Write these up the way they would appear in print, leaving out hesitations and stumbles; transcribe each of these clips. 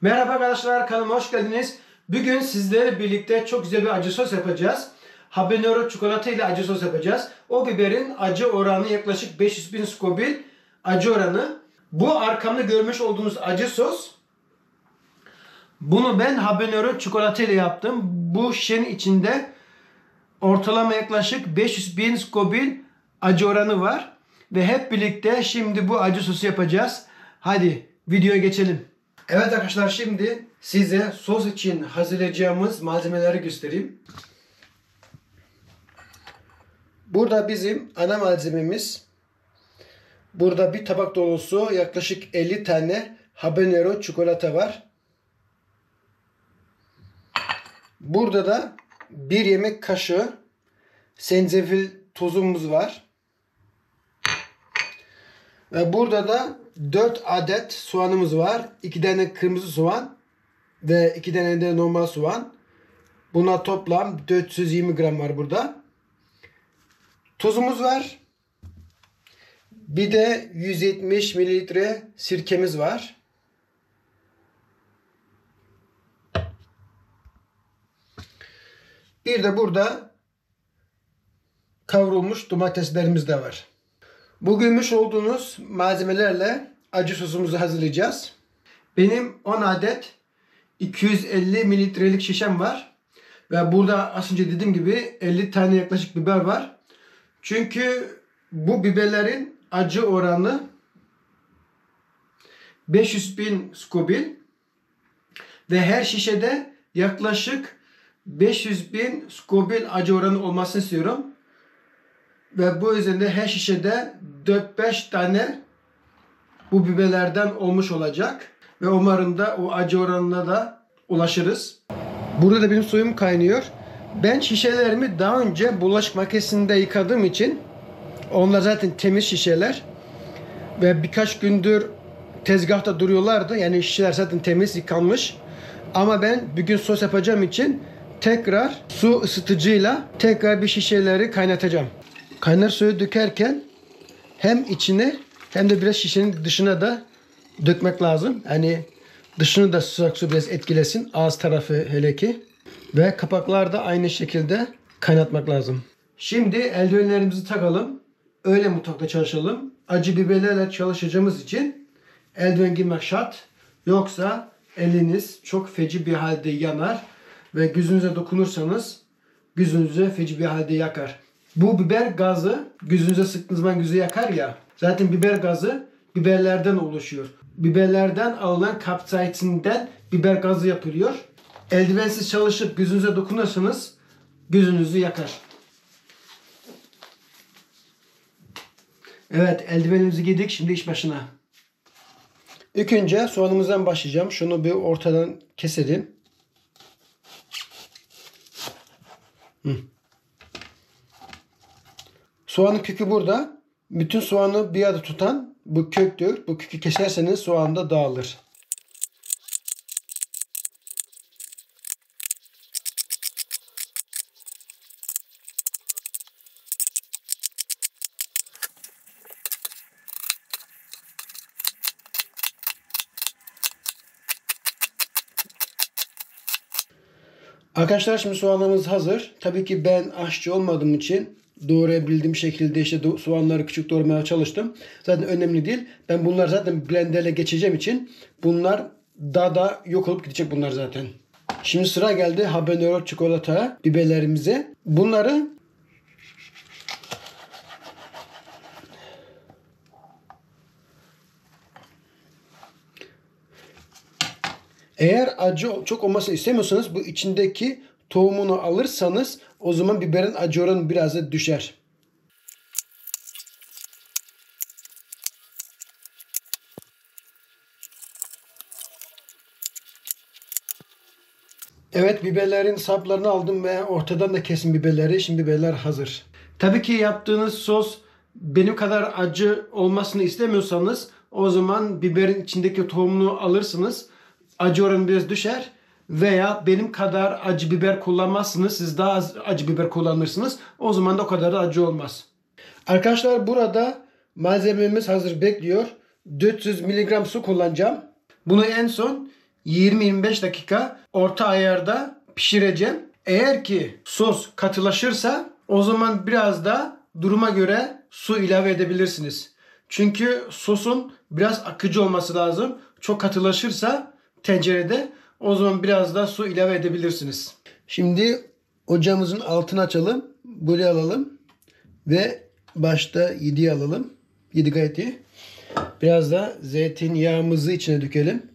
Merhaba arkadaşlar, kanalıma hoş geldiniz. Bugün sizlerle birlikte çok güzel bir acı sos yapacağız. Habanero çikolata ile acı sos yapacağız. O biberin acı oranı yaklaşık 500.000 Scoville acı oranı. Bu arkamda görmüş olduğunuz acı sos. Bunu ben habanero çikolata ile yaptım. Bu şişenin içinde ortalama yaklaşık 500.000 Scoville acı oranı var. Ve hep birlikte şimdi bu acı sosu yapacağız. Hadi videoya geçelim. Evet arkadaşlar, şimdi size sos için hazırlayacağımız malzemeleri göstereyim. Burada bizim ana malzememiz. Burada bir tabak dolusu yaklaşık 50 tane habanero çikolata var. Burada da bir yemek kaşığı zencefil tozumuz var. Ve burada da 4 adet soğanımız var. 2 tane kırmızı soğan ve 2 tane de normal soğan. Buna toplam 420 gram var burada. Tuzumuz var. Bir de 170 mililitre sirkemiz var. Bir de burada kavrulmuş domateslerimiz de var. Bu görmüş olduğunuz malzemelerle acı sosumuzu hazırlayacağız. Benim 10 adet 250 mililitrelik şişem var. Ve burada az önce dediğim gibi 50 tane yaklaşık biber var. Çünkü bu biberlerin acı oranı 500.000 Scoville. Ve her şişede yaklaşık 500.000 Scoville acı oranı olmasını istiyorum. Ve bu yüzden de her şişede 4-5 tane bu biberlerden olmuş olacak. Ve umarım da o acı oranına da ulaşırız. Burada da benim suyum kaynıyor. Ben şişelerimi daha önce bulaşık makinesinde yıkadığım için onlar zaten temiz şişeler. Ve birkaç gündür tezgahta duruyorlardı. Yani şişeler zaten temiz, yıkanmış. Ama ben bugün sos yapacağım için tekrar su ısıtıcıyla tekrar bir şişeleri kaynatacağım. Kaynar suyu dökerken hem içine hem de biraz şişenin dışına da dökmek lazım. Yani dışını da sıcak su biraz etkilesin. Ağız tarafı hele ki. Ve kapaklar da aynı şekilde kaynatmak lazım. Şimdi eldivenlerimizi takalım. Öyle mutfakta çalışalım. Acı biberlerle çalışacağımız için eldiven giymek şart. Yoksa eliniz çok feci bir halde yanar. Ve gözünüze dokunursanız gözünüzü feci bir halde yakar. Bu biber gazı gözünüze sıktığınız zaman gözü yakar ya. Zaten biber gazı biberlerden oluşuyor. Biberlerden alınan kapsaicininden biber gazı yapılıyor. Eldivensiz çalışıp gözünüze dokunursanız gözünüzü yakar. Evet, eldivenimizi giydik. Şimdi iş başına. İlk önce soğanımızdan başlayacağım. Şunu bir ortadan keselim. Soğanın kökü burada. Bütün soğanı bir arada tutan bu köktür. Bu kökü keserseniz soğan da dağılır. Arkadaşlar, şimdi soğanlarımız hazır. Tabii ki ben aşçı olmadığım için doğrayabildiğim şekilde işte soğanları küçük doğramaya çalıştım. Zaten önemli değil. Ben bunlar zaten blenderle geçeceğim için bunlar daha da yok olup gidecek bunlar zaten. Şimdi sıra geldi habanero çikolata biberlerimize. Bunları eğer acı çok olmasını istemiyorsanız bu içindeki tohumunu alırsanız o zaman biberin acı oranı biraz da düşer. Evet, biberlerin saplarını aldım ve ortadan da kesim biberleri. Şimdi biberler hazır. Tabii ki yaptığınız sos benim kadar acı olmasını istemiyorsanız o zaman biberin içindeki tohumunu alırsınız. Acı oranı biraz düşer. Veya benim kadar acı biber kullanmazsınız. Siz daha az acı biber kullanırsınız. O zaman da o kadar da acı olmaz. Arkadaşlar, burada malzememiz hazır bekliyor. 400 mg su kullanacağım. Bunu en son 20-25 dakika orta ayarda pişireceğim. Eğer ki sos katılaşırsa o zaman biraz da duruma göre su ilave edebilirsiniz. Çünkü sosun biraz akıcı olması lazım. Çok katılaşırsa tencerede o zaman biraz da su ilave edebilirsiniz. Şimdi ocağımızın altını açalım. Böyle alalım. Ve başta 7'yi alalım. 7 gayet iyi. Biraz da zeytinyağımızı içine dökelim.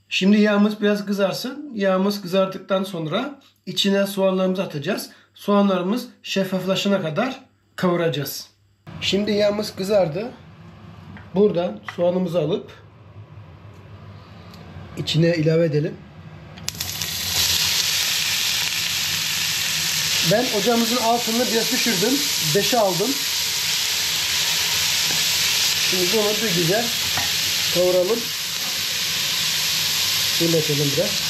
Şimdi yağımız biraz kızarsın. Yağımız kızardıktan sonra içine soğanlarımızı atacağız. Soğanlarımız şeffaflaşana kadar kavuracağız. Şimdi yağımız kızardı. Buradan soğanımızı alıp içine ilave edelim. Ben ocağımızın altını biraz düşürdüm. 5'e aldım. Şimdi bunu bir güzel kavuralım. Şöyle yapalım biraz.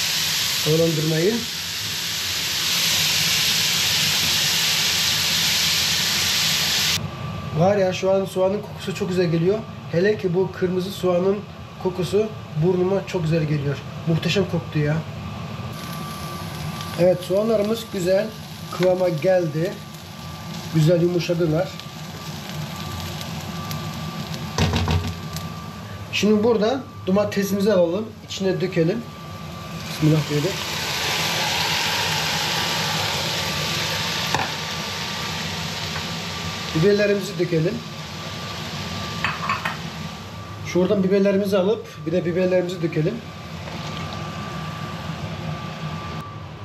Havalandırmayı. Var ya şu an soğanın kokusu çok güzel geliyor. Hele ki bu kırmızı soğanın kokusu burnuma çok güzel geliyor. Muhteşem koktu ya. Evet, soğanlarımız güzel kıvama geldi. Güzel yumuşadılar. Şimdi buradan domatesimizi alalım. İçine dökelim. Bismillah böyle. Biberlerimizi dökelim. Şuradan biberlerimizi alıp bir de biberlerimizi dökelim.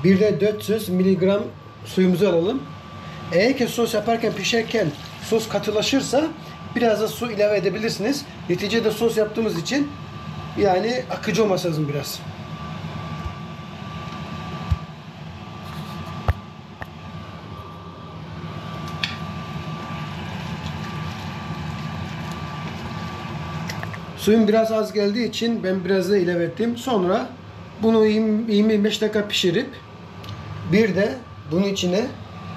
Bir de 400 miligram suyumuzu alalım. Eğer ki sos yaparken, pişerken sos katılaşırsa biraz da su ilave edebilirsiniz. Neticede sos yaptığımız için yani akıcı olması lazım biraz. Suyum biraz az geldiği için ben biraz da ilave ettim. Sonra bunu 20-25 dakika pişirip bir de bunun içine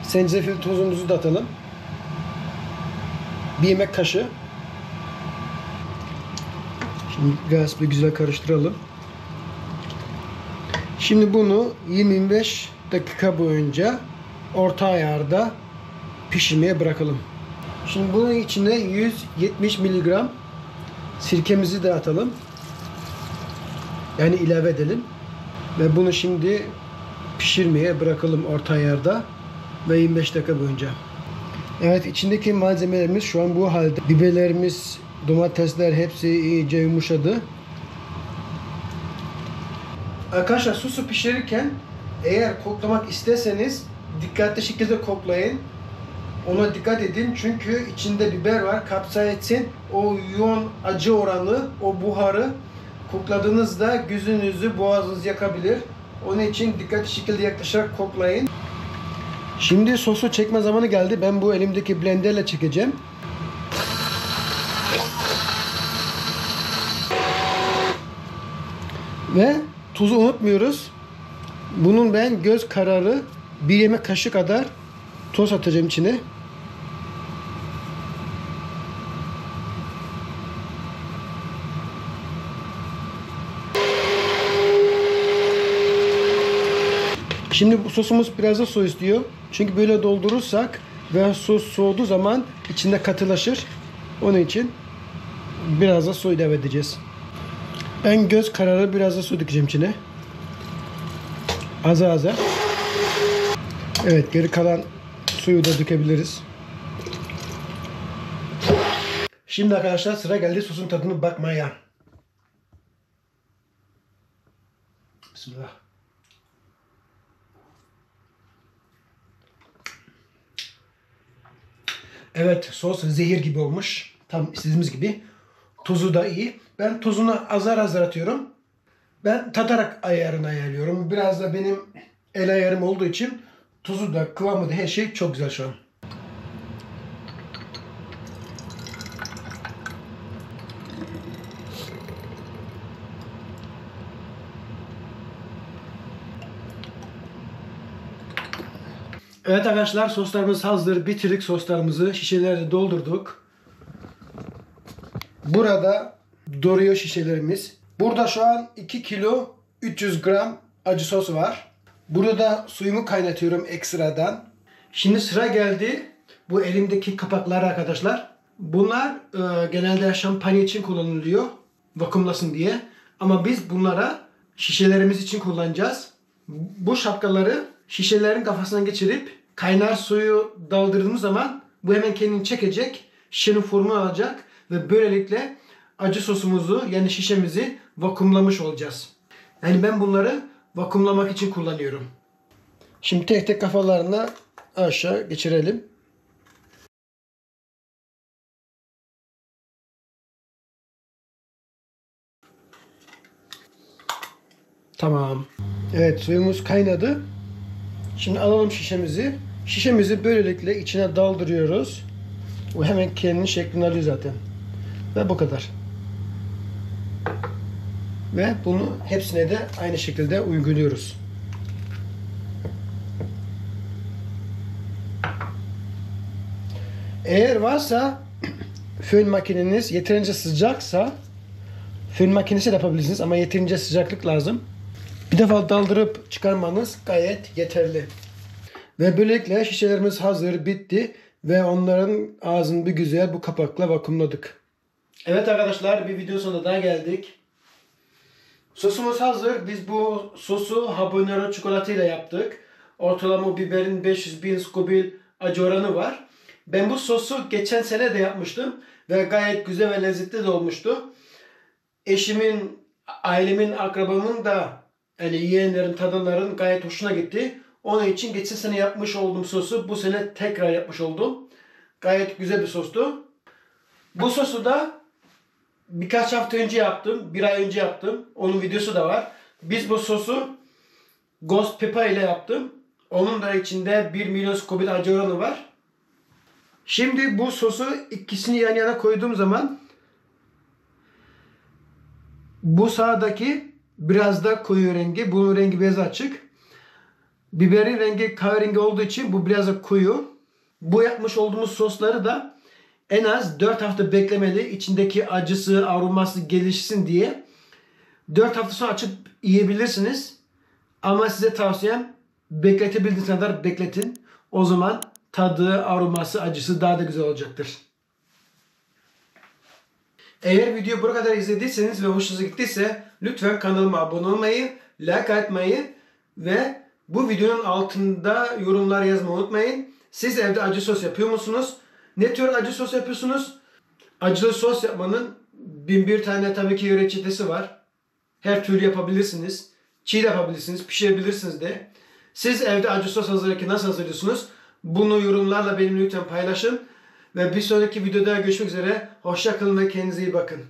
zencefil tozumuzu da atalım. Bir yemek kaşığı. Şimdi biraz bir güzel karıştıralım. Şimdi bunu 25 dakika boyunca orta ayarda pişirmeye bırakalım. Şimdi bunun içine 170 miligram sirkemizi de atalım. Yani ilave edelim. Ve bunu şimdi pişirmeye bırakalım orta ayarda ve 25 dakika boyunca. Evet, içindeki malzemelerimiz şu an bu halde. Biberlerimiz, domatesler hepsi iyice yumuşadı. Arkadaşlar sosu pişirirken eğer koklamak isterseniz dikkatli şekilde koklayın. Ona dikkat edin çünkü içinde biber var. Kapsaisin o yoğun acı oranı, o buharı kokladığınızda gözünüzü, boğazınızı yakabilir. Onun için dikkatli şekilde yaklaşarak koklayın. Şimdi sosu çekme zamanı geldi. Ben bu elimdeki blenderle çekeceğim. Ve tuzu unutmuyoruz. Bunun ben göz kararı bir yemek kaşığı kadar toz atacağım içine. Şimdi bu sosumuz biraz da su istiyor. Çünkü böyle doldurursak ve sos soğuduğu zaman içinde katılaşır. Onun için biraz da su ilave edeceğiz. Ben göz kararı biraz da su dökeceğim içine. Az az. Evet, geri kalan suyu da dökebiliriz. Şimdi arkadaşlar sıra geldi sosun tadına bakmaya. Bismillah. Evet, sos zehir gibi olmuş. Tam istediğimiz gibi. Tuzu da iyi. Ben tuzunu azar azar atıyorum. Ben tadarak ayarını ayarlıyorum. Biraz da benim el ayarım olduğu için tuzu da, kıvamı da, her şey çok güzel şu an. Evet arkadaşlar, soslarımız hazır. Bitirdik soslarımızı. Şişelerde doldurduk. Burada Doreo şişelerimiz. Burada şu an 2 kilo 300 gram acı sos var. Burada da suyumu kaynatıyorum ekstradan. Şimdi sıra geldi bu elimdeki kapaklar arkadaşlar. Bunlar genelde şampanya için kullanılıyor. Vakumlasın diye. Ama biz bunlara şişelerimiz için kullanacağız. Bu şapkaları şişelerin kafasına geçirip kaynar suyu daldırdığımız zaman bu hemen kendini çekecek. Şişenin formunu alacak ve böylelikle acı sosumuzu yani şişemizi vakumlamış olacağız. Yani ben bunları vakumlamak için kullanıyorum. Şimdi tek tek kafalarına aşağı geçirelim. Tamam. Evet, suyumuz kaynadı. Şimdi alalım şişemizi. Şişemizi böylelikle içine daldırıyoruz. O hemen kendini şeklini alıyor zaten. Ve bu kadar. Ve bunu hepsine de aynı şekilde uyguluyoruz. Eğer varsa fön makineniz yeterince sıcaksa fön makinesi de yapabilirsiniz ama yeterince sıcaklık lazım. Bir defa daldırıp çıkarmanız gayet yeterli. Ve böylelikle şişelerimiz hazır, bitti ve onların ağzını bir güzel bu kapakla vakumladık. Evet arkadaşlar, bir video sonuna daha geldik. Sosumuz hazır. Biz bu sosu habanero çikolatayla yaptık. Ortalama biberin 500.000 Scoville acı oranı var. Ben bu sosu geçen sene de yapmıştım ve gayet güzel ve lezzetli de olmuştu. Eşimin, ailemin, akrabamın da yani yeğenlerin, tadanların gayet hoşuna gitti. Onun için geçen sene yapmış olduğum sosu bu sene tekrar yapmış oldum. Gayet güzel bir sostu. Bu sosu da birkaç hafta önce yaptım. Bir ay önce yaptım. Onun videosu da var. Biz bu sosu Ghost Pepper ile yaptım. Onun da içinde 1 milyon Scoville acı oranı var. Şimdi bu sosu ikisini yan yana koyduğum zaman bu sağdaki biraz da koyu rengi. Bunun rengi biraz açık. Biberin rengi kahverengi olduğu için bu biraz da koyu. Bu yapmış olduğumuz sosları da en az 4 hafta beklemeli. İçindeki acısı, aroması gelişsin diye. 4 hafta sonra açıp yiyebilirsiniz. Ama size tavsiyem bekletebildiğiniz kadar bekletin. O zaman tadı, aroması, acısı daha da güzel olacaktır. Eğer videoyu buraya kadar izlediyseniz ve hoşunuza gittiyse lütfen kanalıma abone olmayı, like atmayı ve bu videonun altında yorumlar yazmayı unutmayın. Siz evde acı sos yapıyor musunuz? Ne tür acı sos yapıyorsunuz? Acılı sos yapmanın 1001 tane tabii ki reçetesi var. Her türlü yapabilirsiniz. Çiğ de yapabilirsiniz, pişirebilirsiniz de. Siz evde acı sos hazırlarken nasıl hazırlıyorsunuz? Bunu yorumlarla benimle lütfen paylaşın. Ve bir sonraki videoda görüşmek üzere. Hoşça kalın ve kendinize iyi bakın.